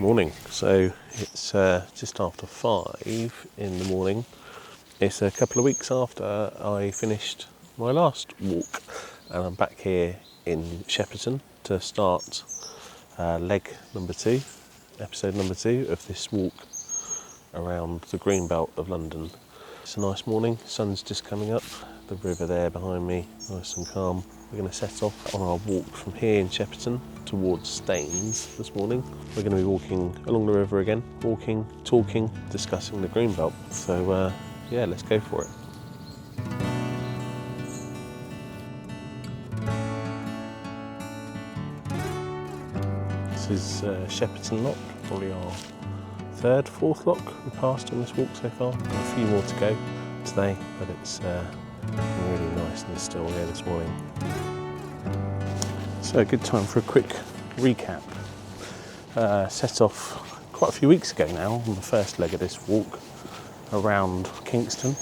Morning. So it's just after 5 in the morning. It's a couple of weeks after I finished my last walk, and I'm back here in Shepperton to start leg number 2, episode number 2 of this walk around the green belt of London. It's a nice morning, sun's just coming up, the river there behind me, nice and calm. We're going to set off on our walk from here in Shepperton towards Thames this morning. We're going to be walking along the river again, walking, talking, discussing the green belt. So yeah, let's go for it. This is Shepperton Lock, probably our third, fourth lock we passed on this walk so far. Got a few more to go today, but it's really nice and still here this morning. So a good time for a quick recap. Set off quite a few weeks ago now on the first leg of this walk around Kingston,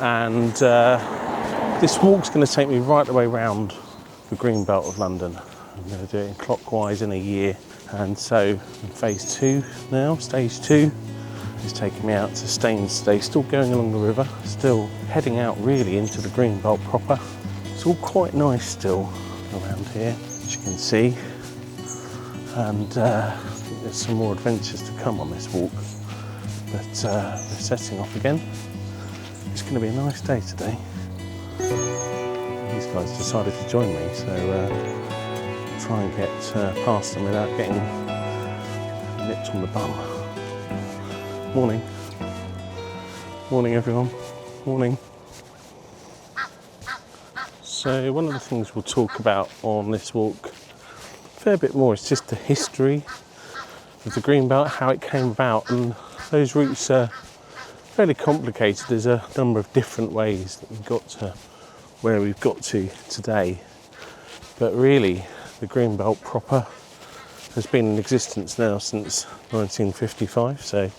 and this walk's going to take me right the way around the green belt of London. I'm going to do it in clockwise in a year, and so in phase 2 now, stage 2 is taking me out to Thames today, still going along the river, still heading out really into the green belt proper. It's all quite nice still around here, as you can see, and there's some more adventures to come on this walk, but we're setting off again. It's going to be a nice day today. These guys decided to join me, so try and get past them without getting nipped on the bum. Morning. Morning everyone. Morning. So one of the things we'll talk about on this walk a fair bit more is just the history of the green belt, how it came about, and those routes are fairly complicated. There's a number of different ways that we've got to where we've got to today, but really the green belt proper has been in existence now since 1955, so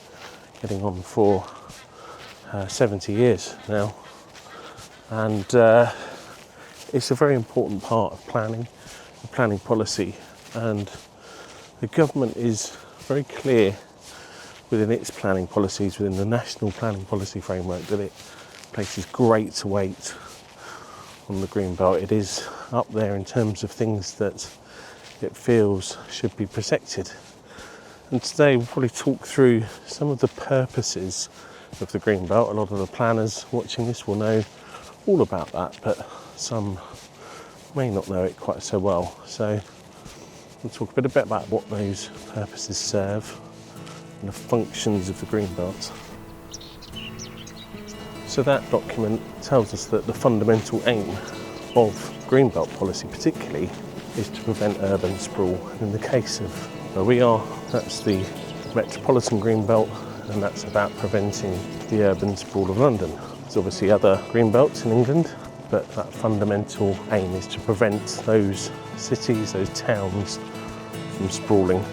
getting on for 70 years now, and it's a very important part of planning, the planning policy, and the government is very clear within its planning policies, within the national planning policy framework, that it places great weight on the green belt. It is up there in terms of things that it feels should be protected. And today we'll probably talk through some of the purposes of the green belt. A lot of the planners watching this will know all about that, but some may not know it quite so well. So we'll talk a bit about what those purposes serve and the functions of the green belt. So that document tells us that the fundamental aim of green belt policy particularly is to prevent urban sprawl. And in the case of where we are, that's the metropolitan green belt, and that's about preventing the urban sprawl of London. There's obviously other green belts in England, but that fundamental aim is to prevent those cities, those towns from sprawling.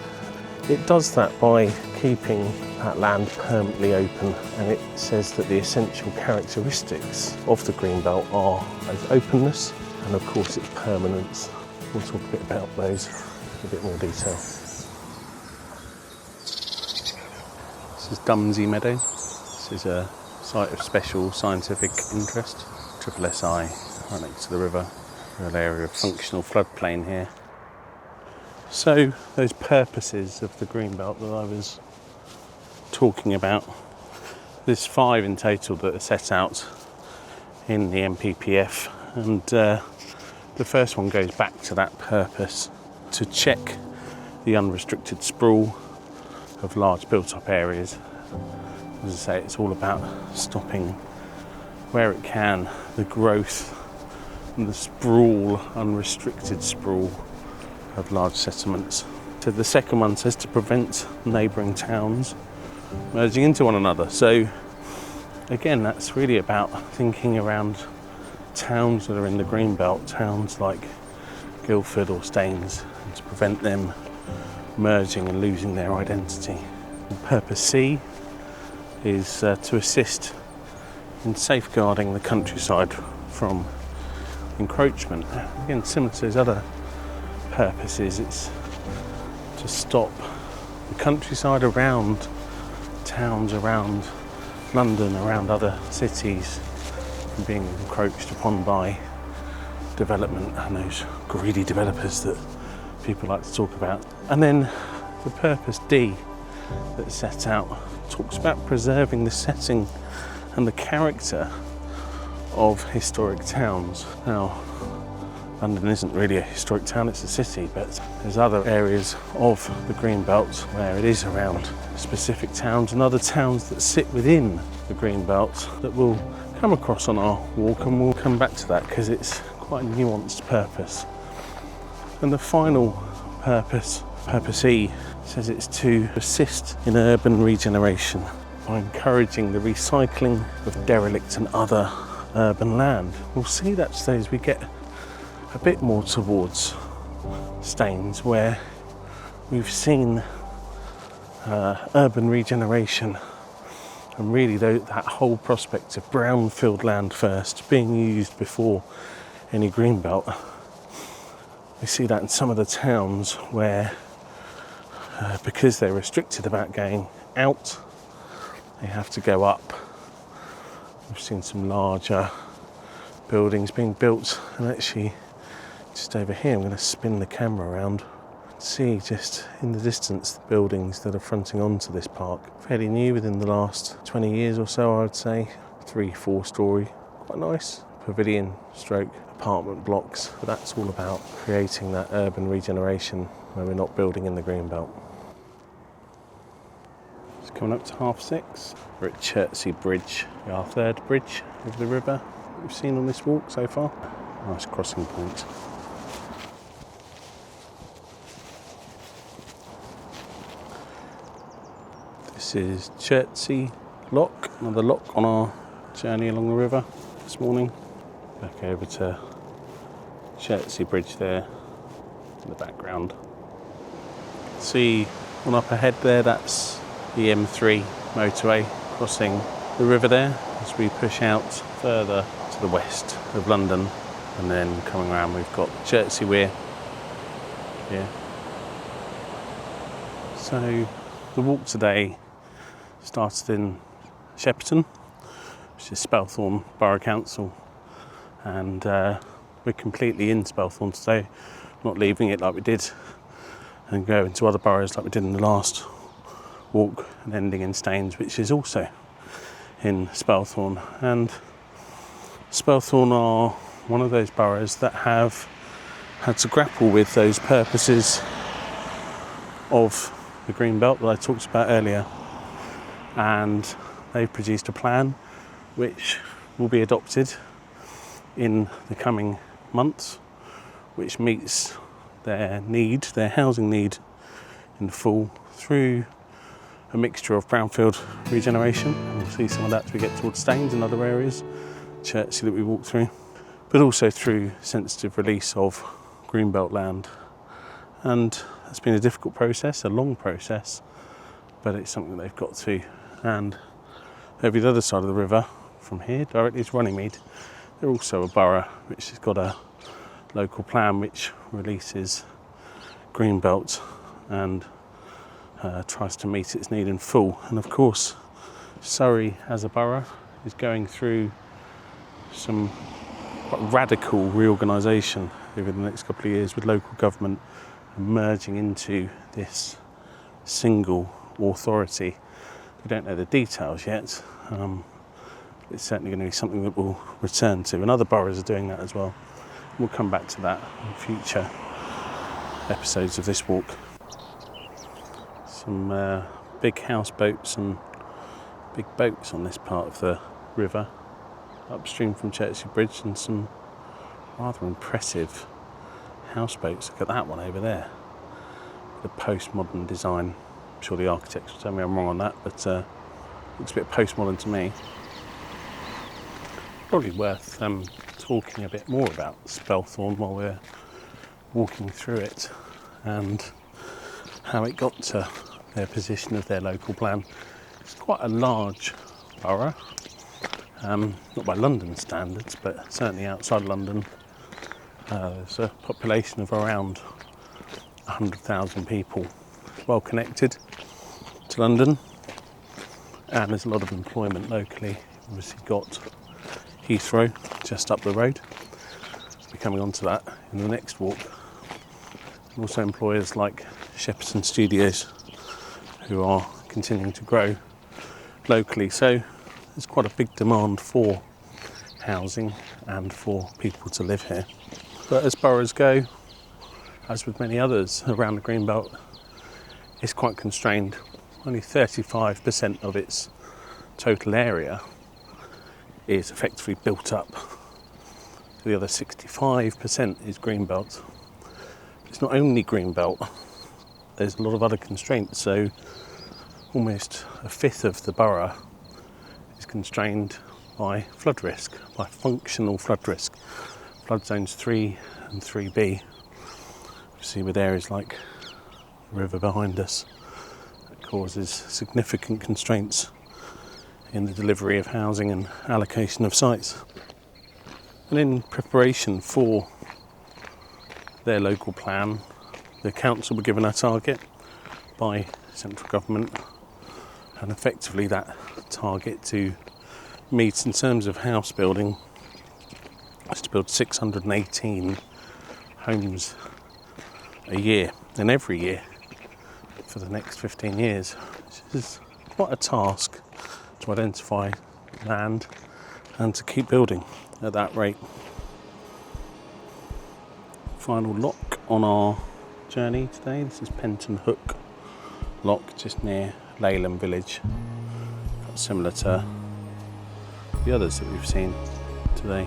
It does that by keeping that land permanently open, and it says that the essential characteristics of the green belt are both openness and of course its permanence. We'll talk a bit about those in a bit more detail. This is Dumsey Meadow. This is a site of special scientific interest. SSI, right next to the river, real area of functional floodplain here. So those purposes of the green belt that I was talking about, there's 5 in total that are set out in the MPPF, and the first one goes back to that purpose, to check the unrestricted sprawl of large built-up areas. As I say, it's all about stopping, where it can, the growth and the sprawl, unrestricted sprawl of large settlements. So the second one says to prevent neighbouring towns merging into one another. So again, that's really about thinking around towns that are in the green belt, towns like Guildford or Staines, and to prevent them merging and losing their identity. And purpose C is to assist in safeguarding the countryside from encroachment. Again, similar to those other purposes, it's to stop the countryside around towns, around London, around other cities, from being encroached upon by development and those greedy developers that people like to talk about. And then the purpose D that's set out talks about preserving the setting and the character of historic towns. Now, London isn't really a historic town, it's a city, but there's other areas of the Greenbelt where it is around specific towns, and other towns that sit within the Greenbelt that we'll come across on our walk, and we'll come back to that because it's quite a nuanced purpose. And the final purpose, purpose E, says it's to assist in urban regeneration by encouraging the recycling of derelict and other urban land. We'll see that today as we get a bit more towards Staines, where we've seen urban regeneration and really that whole prospect of brownfield land first being used before any greenbelt. We see that in some of the towns where because they're restricted about going out, they have to go up. We've seen some larger buildings being built, and actually just over here I'm going to spin the camera around and see just in the distance the buildings that are fronting onto this park. Fairly new within the last 20 years or so, I would say. 3-4 story, quite nice pavilion stroke apartment blocks, but that's all about creating that urban regeneration where we're not building in the Greenbelt. It's coming up to 6:30. We're at Chertsey Bridge, our third bridge over the river that we've seen on this walk so far. Nice crossing point. This is Chertsey Lock, another lock on our journey along the river this morning. Back over to Chertsey Bridge there in the background. See one up ahead there, that's the M3 motorway crossing the river there as we push out further to the west of London, and then coming around we've got Chertsey Weir here. So the walk today started in Shepperton, which is Spelthorne Borough Council, and we're completely in Spelthorne today, not leaving it like we did and going to other boroughs like we did in the last walk, and ending in Staines, which is also in Spelthorne. And Spelthorne are one of those boroughs that have had to grapple with those purposes of the Greenbelt that I talked about earlier, and they've produced a plan which will be adopted in the coming months, which meets their need, their housing need in full, through a mixture of brownfield regeneration, and we'll see some of that as we get towards Staines and other areas, Chertsey that we walked through, but also through sensitive release of Greenbelt land. And it's been a difficult process, a long process, but it's something they've got to. And over the other side of the river from here, directly to Runnymede, they're also a borough which has got a local plan which releases Greenbelt and tries to meet its need in full. And of course, Surrey as a borough is going through some quite radical reorganisation over the next couple of years, with local government merging into this single authority. We don't know the details yet. It's certainly going to be something that we'll return to, and other boroughs are doing that as well. We'll come back to that in future episodes of this walk. Some big houseboats and big boats on this part of the river, upstream from Chertsey Bridge, and some rather impressive houseboats. Look at that one over there, the postmodern design. I'm sure the architects will tell me I'm wrong on that, but looks a bit postmodern to me. Probably worth talking a bit more about Spelthorne while we're walking through it, and how it got to their position of their local plan. It's quite a large borough, not by London standards, but certainly outside London. There's a population of around 100,000 people, well connected, to London, and there's a lot of employment locally. Obviously got Heathrow just up the road. We'll be coming on to that in the next walk. And also employers like Shepperton Studios, who are continuing to grow locally. So there's quite a big demand for housing and for people to live here. But as boroughs go, as with many others around the Greenbelt, it's quite constrained. Only 35% of its total area is effectively built up. The other 65% is Greenbelt. It's not only Greenbelt, there's a lot of other constraints. So almost a fifth of the borough is constrained by flood risk, by functional flood risk. Flood zones 3 and 3B. See, with areas like the river behind us, that causes significant constraints in the delivery of housing and allocation of sites. And in preparation for their local plan, the council were given a target by central government, and effectively that target to meet in terms of house building is to build 618 homes a year, and every year for the next 15 years, which is quite a task to identify land and to keep building at that rate. Final lock on our journey today. This is Penton Hook Lock, just near Leyland Village, similar to the others that we've seen today.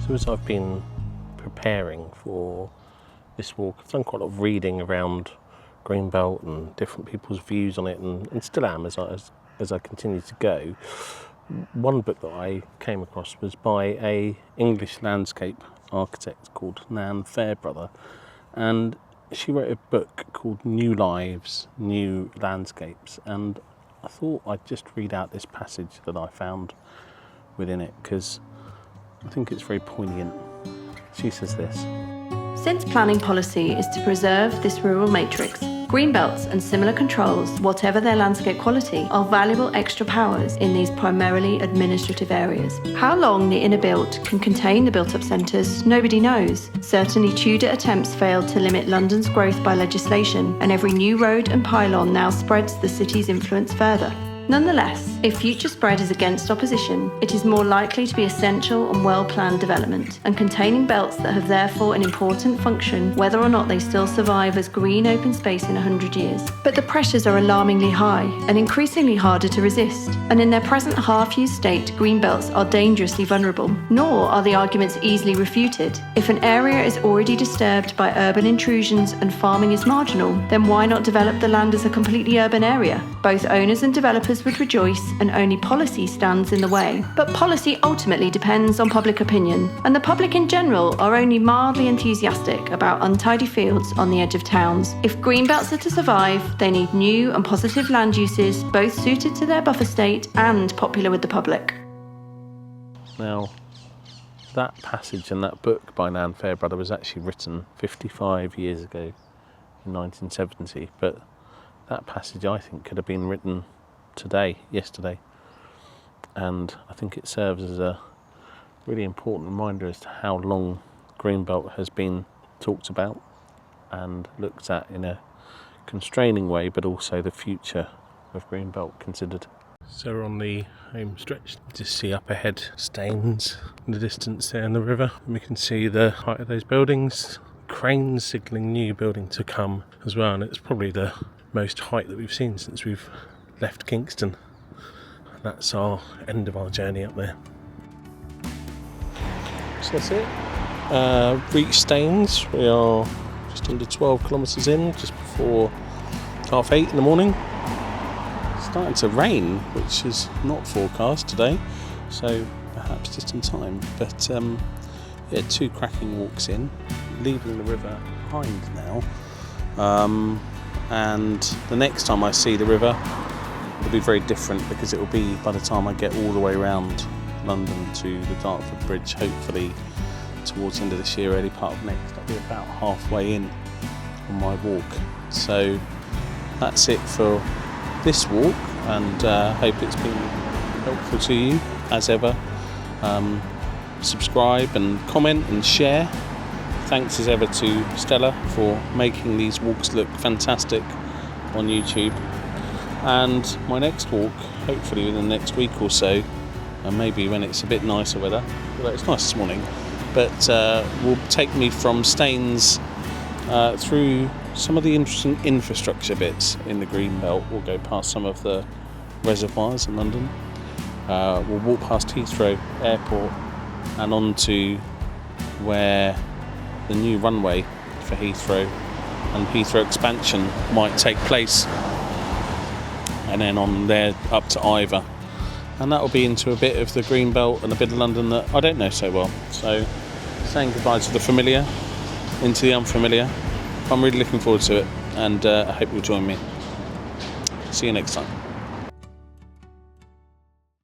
So as I've been preparing for this walk, I've done quite a lot of reading around Greenbelt and different people's views on it, and still am as I continue to go. One book that I came across was by a English landscape architect called Nan Fairbrother, and she wrote a book called New Lives, New Landscapes, and I thought I'd just read out this passage that I found within it, because I think it's very poignant. She says this: Since planning policy is to preserve this rural matrix, greenbelts and similar controls, whatever their landscape quality, are valuable extra powers in these primarily administrative areas. How long the inner built can contain the built-up centres, nobody knows. Certainly Tudor attempts failed to limit London's growth by legislation, and every new road and pylon now spreads the city's influence further. Nonetheless, if future spread is against opposition, it is more likely to be essential and well-planned development, and containing belts that have therefore an important function, whether or not they still survive as green open space in 100 years. But the pressures are alarmingly high, and increasingly harder to resist, and in their present half-used state, green belts are dangerously vulnerable. Nor are the arguments easily refuted. If an area is already disturbed by urban intrusions and farming is marginal, then why not develop the land as a completely urban area? Both owners and developers would rejoice, and only policy stands in the way. But policy ultimately depends on public opinion, and the public in general are only mildly enthusiastic about untidy fields on the edge of towns. If greenbelts are to survive, they need new and positive land uses, both suited to their buffer state and popular with the public. Now, that passage in that book by Nan Fairbrother was actually written 55 years ago, in 1970, but that passage I think could have been written yesterday, and I think it serves as a really important reminder as to how long Greenbelt has been talked about and looked at in a constraining way, but also the future of Greenbelt considered. So we're on the home stretch. Just see up ahead Thames in the distance there in the river, and we can see the height of those buildings, cranes signalling new building to come as well, and it's probably the most height that we've seen since we've left Kingston. That's our end of our journey up there. So that's it. Reached Thames. We are just under 12 kilometres in, just before 8:30 in the morning. It's starting to rain, which is not forecast today, so perhaps just in time. But yeah, 2 cracking walks in, leaving the river behind now. And the next time I see the river, it'll be very different, because it will be by the time I get all the way around London to the Dartford Bridge, hopefully towards the end of this year, early part of next. I'll be about halfway in on my walk. So that's it for this walk, and hope it's been helpful to you as ever. Subscribe and comment and share. Thanks as ever to Stella for making these walks look fantastic on YouTube. And my next walk, hopefully within the next week or so, and maybe when it's a bit nicer weather, although it's nice this morning, but will take me from Staines through some of the interesting infrastructure bits in the Greenbelt. We'll go past some of the reservoirs in London. We'll walk past Heathrow Airport and on to where the new runway for Heathrow and Heathrow expansion might take place, and then on there up to Ivor, and that will be into a bit of the Greenbelt and a bit of London that I don't know so well. So saying goodbye to the familiar, into the unfamiliar. I'm really looking forward to it, and I hope you'll join me. See you next time.